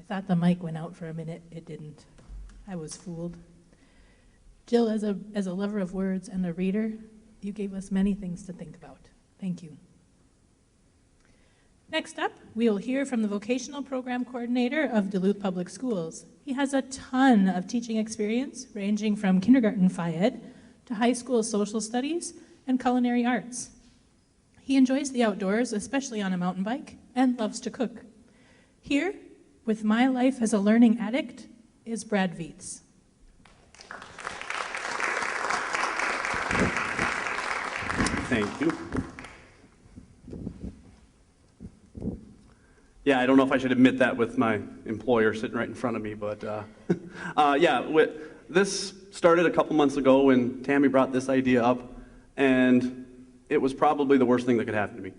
thought the mic went out for a minute. It didn't. I was fooled. Jill, as a lover of words and a reader, you gave us many things to think about. Thank you. Next up, we will hear from the Vocational Program Coordinator of Duluth Public Schools. He has a ton of teaching experience, ranging from kindergarten Phi Ed to high school social studies and culinary arts. He enjoys the outdoors, especially on a mountain bike, and loves to cook. Here, with My Life as a Learning Addict, is Brad Vieths. Thank you. Yeah, I don't know if I should admit that with my employer sitting right in front of me, but this started a couple months ago when Tammy brought this idea up, and it was probably the worst thing that could happen to me.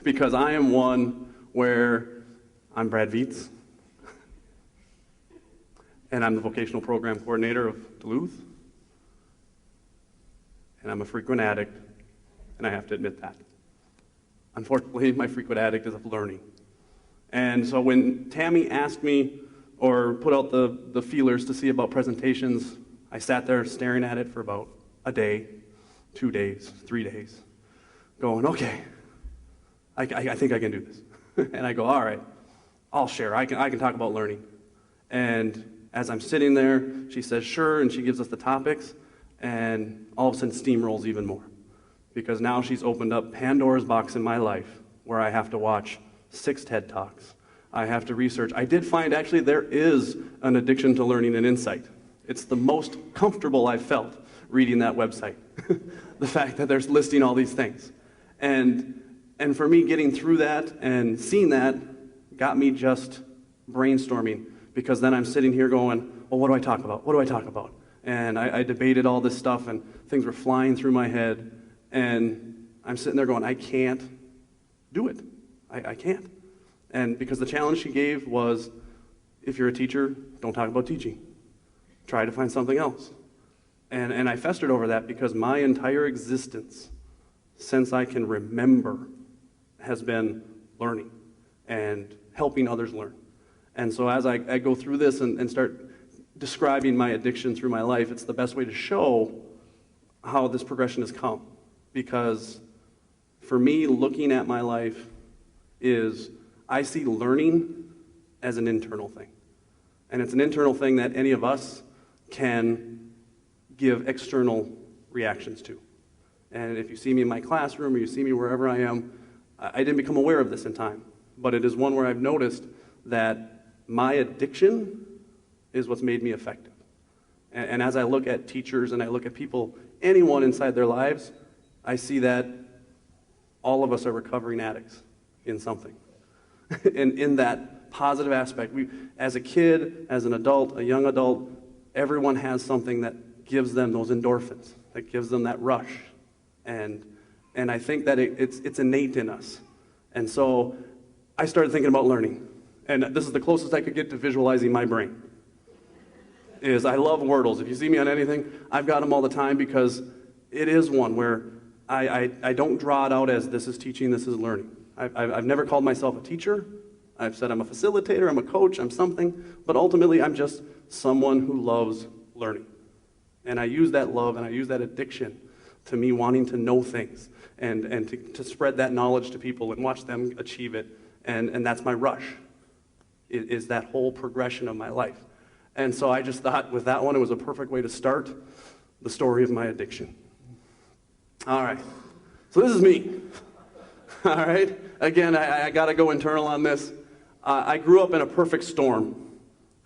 Because I am one where I'm Brad Vieths, and I'm the Vocational Program Coordinator of Duluth, and I'm a frequent addict, and I have to admit that. Unfortunately, my frequent addict is of learning. And so when Tammy asked me, or put out the feelers to see about presentations, I sat there staring at it for about a day, 2 days, 3 days, going, okay, I think I can do this. And I go, all right, I'll share. I can talk about learning. And as I'm sitting there, she says, sure, and she gives us the topics, and all of a sudden steamrolls even more. Because now she's opened up Pandora's box in my life, where I have to watch 6 TED Talks. I have to research. I did find actually there is an addiction to learning and insight. It's the most comfortable I've felt reading that website. The fact that they're listing all these things. And for me, getting through that and seeing that got me just brainstorming, because then I'm sitting here going, well, what do I talk about? What do I talk about? And I debated all this stuff, and things were flying through my head, and I'm sitting there going, I can't do it. I can't. And because the challenge she gave was, if you're a teacher, don't talk about teaching. Try to find something else. And I festered over that because my entire existence, since I can remember, has been learning and helping others learn. And so as I go through this and start describing my addiction through my life, it's the best way to show how this progression has come. Because for me, looking at my life is, I see learning as an internal thing. And it's an internal thing that any of us can give external reactions to. And if you see me in my classroom or you see me wherever I am, I didn't become aware of this in time. But it is one where I've noticed that my addiction is what's made me effective. And as I look at teachers and I look at people, anyone inside their lives, I see that all of us are recovering addicts in something. And in that positive aspect, as a kid, as an adult, a young adult, everyone has something that gives them those endorphins, that gives them that rush. And I think that it's innate in us. And so I started thinking about learning. And this is the closest I could get to visualizing my brain. Is I love Wordles. If you see me on anything, I've got them all the time, because it is one where I don't draw it out as this is teaching, this is learning. I've never called myself a teacher. I've said I'm a facilitator, I'm a coach, I'm something. But ultimately, I'm just someone who loves learning. And I use that love and I use that addiction to me wanting to know things and to spread that knowledge to people and watch them achieve it. And that's my rush, is that whole progression of my life. And so I just thought with that one, it was a perfect way to start the story of my addiction. All right, so this is me. All right, again, I got to go internal on this. I grew up in a perfect storm.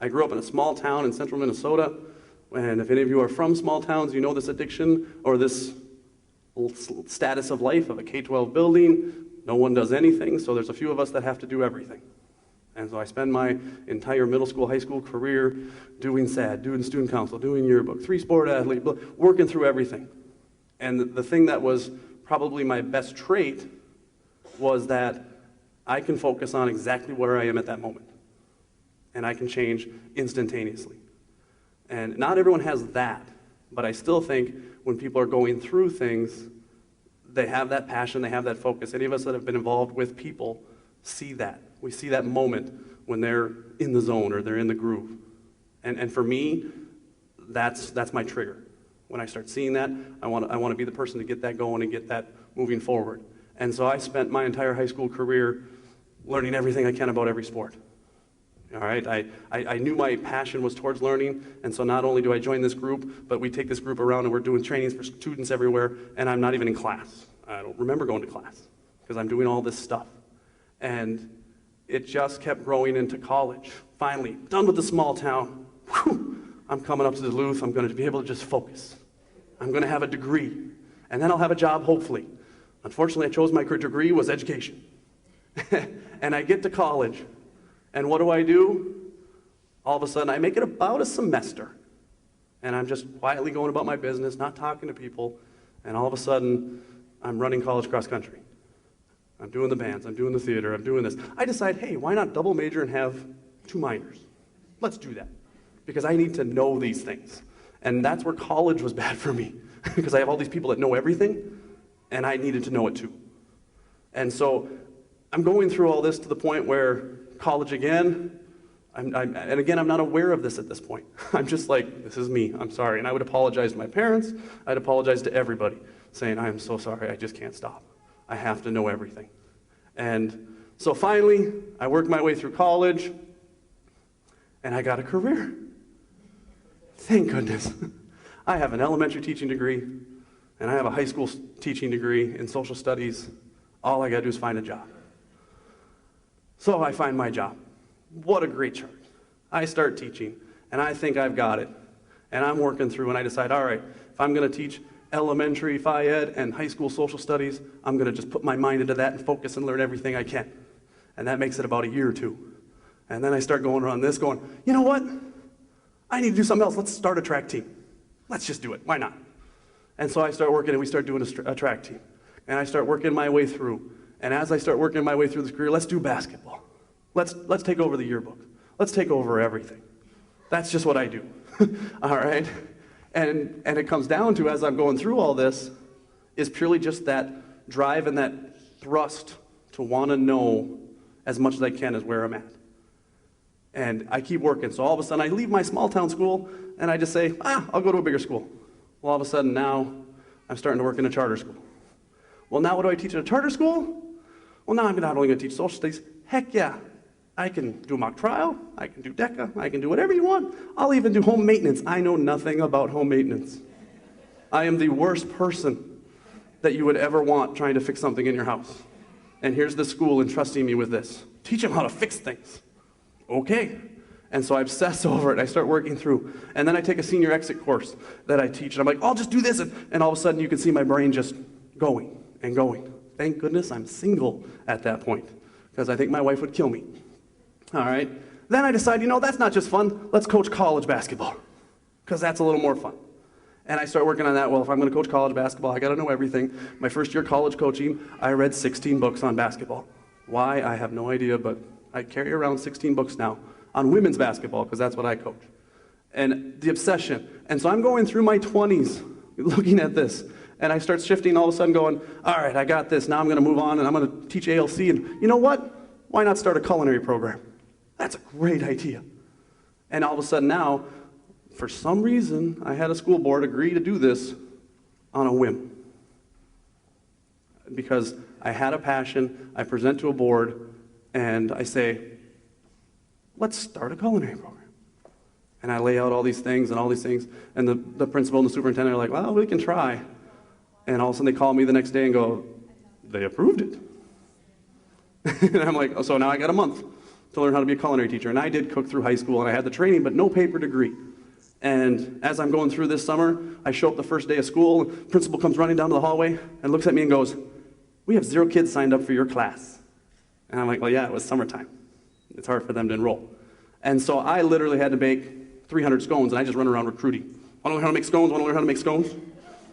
I grew up in a small town in central Minnesota, and if any of you are from small towns, you know this addiction or this status of life of a K-12 building. No one does anything, so there's a few of us that have to do everything. And so I spend my entire middle school, high school career doing SAD, doing student council, doing yearbook, 3-sport athlete, working through everything. And the thing that was probably my best trait was that I can focus on exactly where I am at that moment. And I can change instantaneously. And not everyone has that, but I still think when people are going through things, they have that passion, they have that focus. Any of us that have been involved with people see that. We see that moment when they're in the zone or they're in the groove. And for me, that's my trigger. When I start seeing that, I want to be the person to get that going and get that moving forward. And so I spent my entire high school career learning everything I can about every sport. All right, I knew my passion was towards learning, and so not only do I join this group, but we take this group around and we're doing trainings for students everywhere, and I'm not even in class. I don't remember going to class because I'm doing all this stuff. And it just kept growing into college. Finally, done with the small town. Whew, I'm coming up to Duluth. I'm going to be able to just focus. I'm going to have a degree, and then I'll have a job, hopefully. Unfortunately, I chose my degree was education. And I get to college, and what do? All of a sudden, I make it about a semester, and I'm just quietly going about my business, not talking to people, and all of a sudden, I'm running college cross country. I'm doing the bands, I'm doing the theater, I'm doing this. I decide, hey, why not double major and have 2 minors? Let's do that, because I need to know these things. And that's where college was bad for me, because I have all these people that know everything, and I needed to know it too. And so I'm going through all this to the point where college again, and again, I'm not aware of this at this point. I'm just like, this is me, I'm sorry. And I would apologize to my parents, I'd apologize to everybody, saying, I am so sorry, I just can't stop. I have to know everything. And so finally, I worked my way through college, and I got a career. Thank goodness. I have an elementary teaching degree, and I have a high school teaching degree in social studies. All I gotta do is find a job. So I find my job. What a great charge. I start teaching, and I think I've got it. And I'm working through, and I decide, all right, if I'm gonna teach elementary phy ed and high school social studies, I'm gonna just put my mind into that and focus and learn everything I can. And that makes it about a year or 2. And then I start going around this going, you know what? I need to do something else. Let's start a track team. Let's just do it. Why not? And so I start working, and we start doing a track team. And I start working my way through. And as I start working my way through this career, let's do basketball. Let's take over the yearbook. Let's take over everything. That's just what I do. All right? And it comes down to, as I'm going through all this, is purely just that drive and that thrust to want to know as much as I can as where I'm at. And I keep working. So all of a sudden, I leave my small town school, and I just say, I'll go to a bigger school. Well, all of a sudden, now I'm starting to work in a charter school. Well, now what do I teach in a charter school? Well, now I'm not only going to teach social studies. Heck yeah. I can do mock trial. I can do DECA. I can do whatever you want. I'll even do home maintenance. I know nothing about home maintenance. I am the worst person that you would ever want trying to fix something in your house. And here's the school entrusting me with this. Teach them how to fix things. Okay. And so I obsess over it. I start working through. And then I take a senior exit course that I teach. And I'm like, I'll just do this. And all of a sudden, you can see my brain just going and going. Thank goodness I'm single at that point, because I think my wife would kill me. All right. Then I decide, that's not just fun. Let's coach college basketball, because that's a little more fun. And I start working on that. Well, if I'm going to coach college basketball, I got to know everything. My first year college coaching, I read 16 books on basketball. Why? I have no idea, but I carry around 16 books now on women's basketball, because that's what I coach. And the obsession. And so I'm going through my 20s looking at this. And I start shifting, all of a sudden going, all right, I got this. Now I'm going to move on, and I'm going to teach ALC. And you know what? Why not start a culinary program? That's a great idea. And all of a sudden now, for some reason, I had a school board agree to do this on a whim. Because I had a passion, I present to a board, and I say, let's start a culinary program. And I lay out all these things, and the principal and the superintendent are like, well, we can try. And all of a sudden they call me the next day and go, they approved it. And I'm like, so now I got a month to learn how to be a culinary teacher. And I did cook through high school, and I had the training, but no paper degree. And as I'm going through this summer, I show up the first day of school, the principal comes running down to the hallway and looks at me and goes, we have 0 kids signed up for your class. And I'm like, well, yeah, it was summertime. It's hard for them to enroll. And so I literally had to bake 300 scones, and I just run around recruiting. Want to learn how to make scones? Want to learn how to make scones?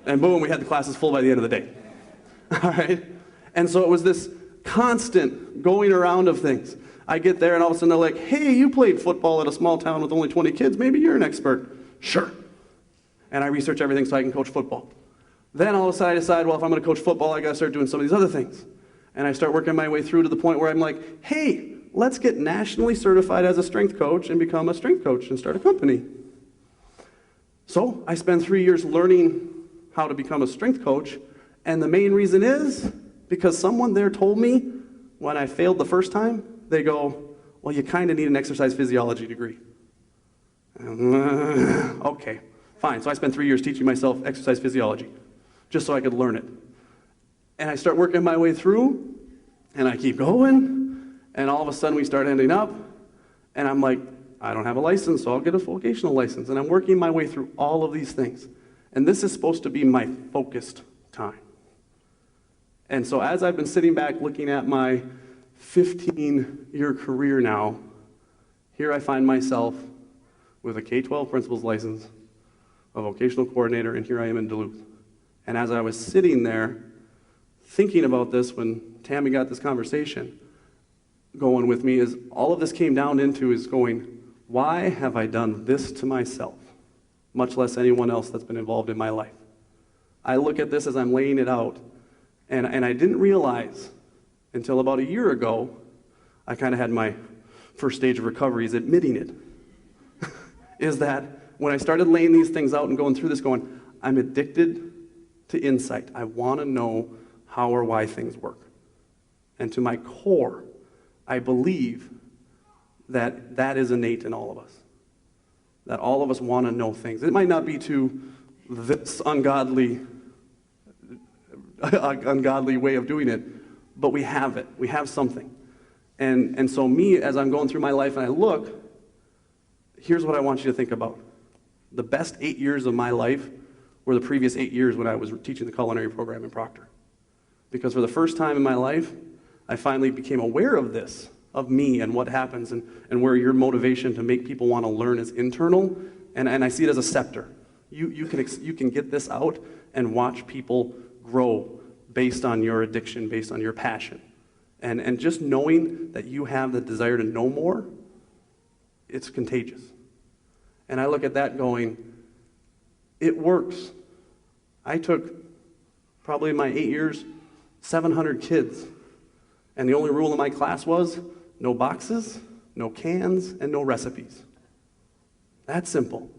And boom, we had the classes full by the end of the day. All right? And so it was this constant going around of things. I get there, and all of a sudden they're like, hey, you played football at a small town with only 20 kids. Maybe you're an expert. Sure. And I research everything so I can coach football. Then all of a sudden I decide, well, if I'm going to coach football, I got to start doing some of these other things. And I start working my way through to the point where I'm like, hey, let's get nationally certified as a strength coach and become a strength coach and start a company. So I spent 3 years learning how to become a strength coach, and the main reason is because someone there told me when I failed the first time, they go, well, you kind of need an exercise physiology degree. Okay, fine. So I spent 3 years teaching myself exercise physiology just so I could learn it. And I start working my way through, and I keep going, and all of a sudden we start ending up, and I'm like, I don't have a license, so I'll get a vocational license. And I'm working my way through all of these things. And this is supposed to be my focused time. And so as I've been sitting back looking at my 15-year career now, here I find myself with a K-12 principal's license, a vocational coordinator, and here I am in Duluth. And as I was sitting there thinking about this when Tammy got this conversation going with me, is all of this came down into is going, why have I done this to myself, much less anyone else that's been involved in my life? I look at this as I'm laying it out, and I didn't realize until about a year ago, I kind of had my first stage of recovery is admitting it, is that when I started laying these things out and going through this going, I'm addicted to insight. I want to know how or why things work. And to my core, I believe that that is innate in all of us. That all of us want to know things. It might not be to this ungodly way of doing it, but we have it. We have something. And so me, as I'm going through my life and I look, here's what I want you to think about. The best 8 years of my life were the previous 8 years when I was teaching the culinary program in Proctor. Because for the first time in my life, I finally became aware of this, of me and what happens and where your motivation to make people want to learn is internal, and I see it as a scepter. You can get this out and watch people grow based on your addiction, based on your passion. And just knowing that you have the desire to know more, it's contagious. And I look at that going, it works. I took, probably in my 8 years, 700 kids. And the only rule in my class was no boxes, no cans, and no recipes. That's simple.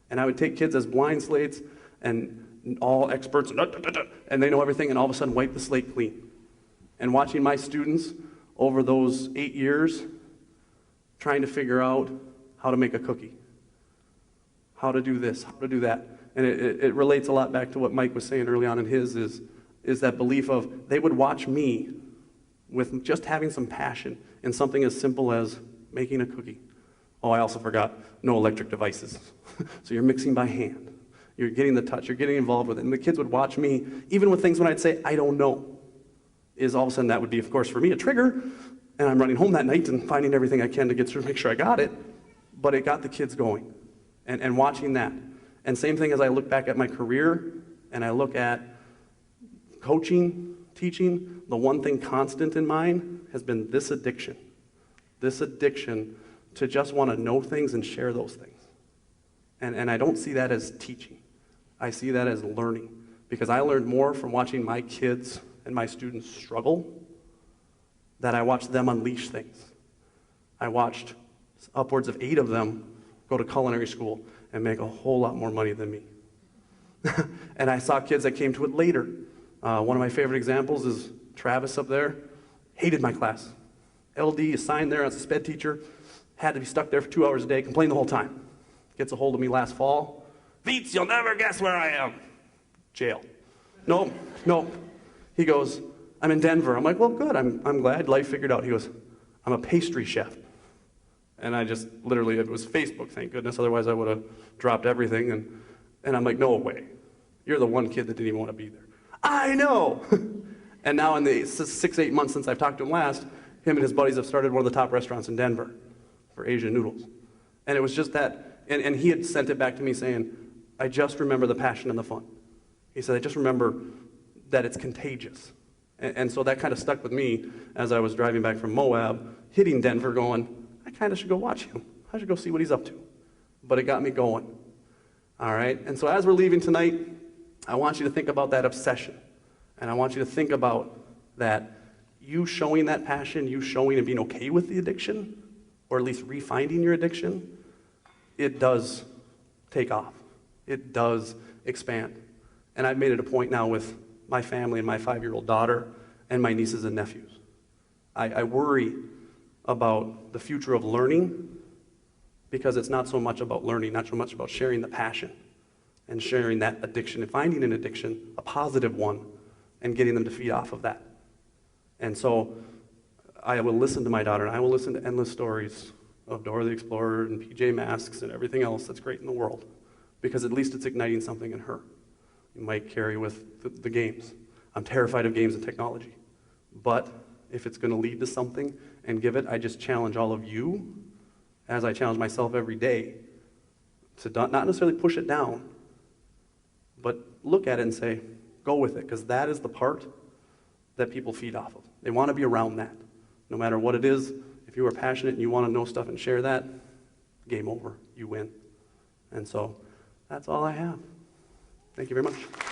And I would take kids as blind slates and all experts, and they know everything, and all of a sudden wipe the slate clean. And watching my students over those 8 years trying to figure out how to make a cookie, how to do this, how to do that. And it relates a lot back to what Mike was saying early on in his, is that belief of they would watch me with just having some passion in something as simple as making a cookie. Oh, I also forgot, no electric devices. So you're mixing by hand. You're getting the touch, you're getting involved with it. And the kids would watch me, even with things when I'd say, I don't know, is all of a sudden that would be, of course, for me, a trigger. And I'm running home that night and finding everything I can to get through, make sure I got it. But it got the kids going. And watching that. And same thing as I look back at my career and I look at coaching, teaching, the one thing constant in mine has been this addiction. This addiction to just want to know things and share those things. And I don't see that as teaching. I see that as learning. Because I learned more from watching my kids and my students struggle that I watched them unleash things. I watched upwards of 8 of them go to culinary school and make a whole lot more money than me. And I saw kids that came to it later. One of my favorite examples is Travis up there. Hated my class. LD, assigned there as a sped teacher. Had to be stuck there for 2 hours a day, complained the whole time. Gets a hold of me last fall. Vieths, you'll never guess where I am. Jail. Nope. He goes, I'm in Denver. I'm like, well, good. I'm glad life figured out. He goes, I'm a pastry chef. And I just literally, it was Facebook, thank goodness. Otherwise, I would have dropped everything. And I'm like, no way. You're the one kid that didn't even want to be there. I know. And now in the 6-8 months since I've talked to him last, him and his buddies have started one of the top restaurants in Denver for Asian noodles. And it was just that, and he had sent it back to me saying, I just remember the passion and the fun. He said, I just remember that it's contagious. And so that kind of stuck with me as I was driving back from Moab, hitting Denver going, I kind of should go watch him. I should go see what he's up to. But it got me going. All right? And so as we're leaving tonight, I want you to think about that obsession. And I want you to think about that you showing that passion, you showing and being okay with the addiction, or at least refinding your addiction, it does take off. It does expand. And I've made it a point now with my family and my 5-year-old daughter and my nieces and nephews. I worry about the future of learning because it's not so much about learning, not so much about sharing the passion and sharing that addiction and finding an addiction, a positive one, and getting them to feed off of that. And so I will listen to my daughter, and I will listen to endless stories of Dora the Explorer and PJ Masks and everything else that's great in the world, because at least it's igniting something in her. You might carry with the games. I'm terrified of games and technology. But if it's going to lead to something and give it, I just challenge all of you, as I challenge myself every day, to not necessarily push it down, but look at it and say, go with it, because that is the part that people feed off of. They want to be around that. No matter what it is, if you are passionate and you want to know stuff and share that, game over. You win. And so that's all I have. Thank you very much.